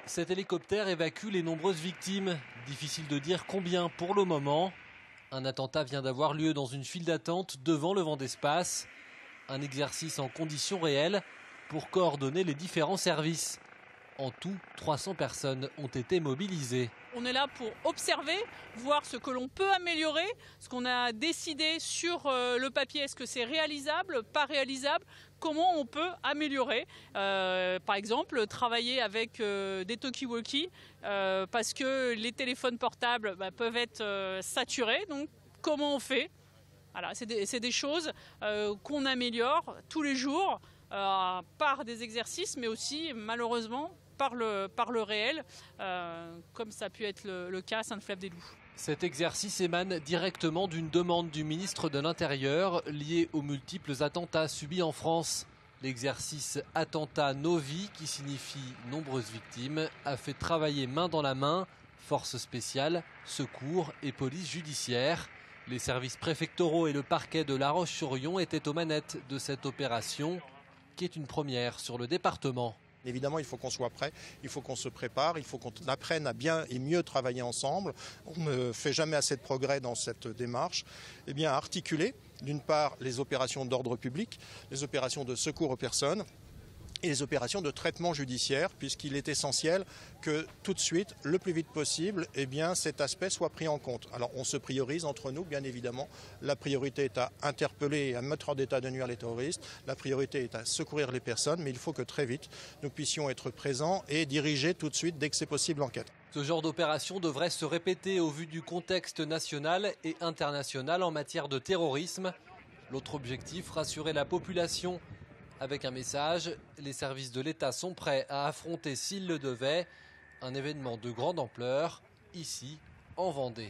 Cet hélicoptère évacue les nombreuses victimes. Difficile de dire combien pour le moment. Un attentat vient d'avoir lieu dans une file d'attente devant le Vent d'Espace. Un exercice en conditions réelles pour coordonner les différents services. En tout, 300 personnes ont été mobilisées. On est là pour observer, voir ce que l'on peut améliorer, ce qu'on a décidé sur le papier, est-ce que c'est réalisable, pas réalisable, comment on peut améliorer. Par exemple, travailler avec des talkie-walkie, parce que les téléphones portables peuvent être saturés, donc comment on fait? Voilà, c'est des choses qu'on améliore tous les jours par des exercices, mais aussi malheureusement par le réel, comme ça a pu être le cas à Sainte-Flève-des-Loups. Cet exercice émane directement d'une demande du ministre de l'Intérieur liée aux multiples attentats subis en France. L'exercice Attentat Novi, qui signifie nombreuses victimes, a fait travailler main dans la main forces spéciales, secours et police judiciaire. Les services préfectoraux et le parquet de La Roche-sur-Yon étaient aux manettes de cette opération, qui est une première sur le département. Évidemment, il faut qu'on soit prêt, il faut qu'on se prépare, il faut qu'on apprenne à bien et mieux travailler ensemble. On ne fait jamais assez de progrès dans cette démarche. Eh bien, articuler, d'une part, les opérations d'ordre public, les opérations de secours aux personnes, et les opérations de traitement judiciaire, puisqu'il est essentiel que tout de suite, le plus vite possible, eh bien, cet aspect soit pris en compte. Alors on se priorise entre nous, bien évidemment. La priorité est à interpeller et à mettre hors d'état de nuire les terroristes. La priorité est à secourir les personnes, mais il faut que très vite, nous puissions être présents et diriger tout de suite, dès que c'est possible, l'enquête. Ce genre d'opération devrait se répéter au vu du contexte national et international en matière de terrorisme. L'autre objectif, rassurer la population. Avec un message, les services de l'État sont prêts à affronter, s'ils le devaient, un événement de grande ampleur, ici, en Vendée.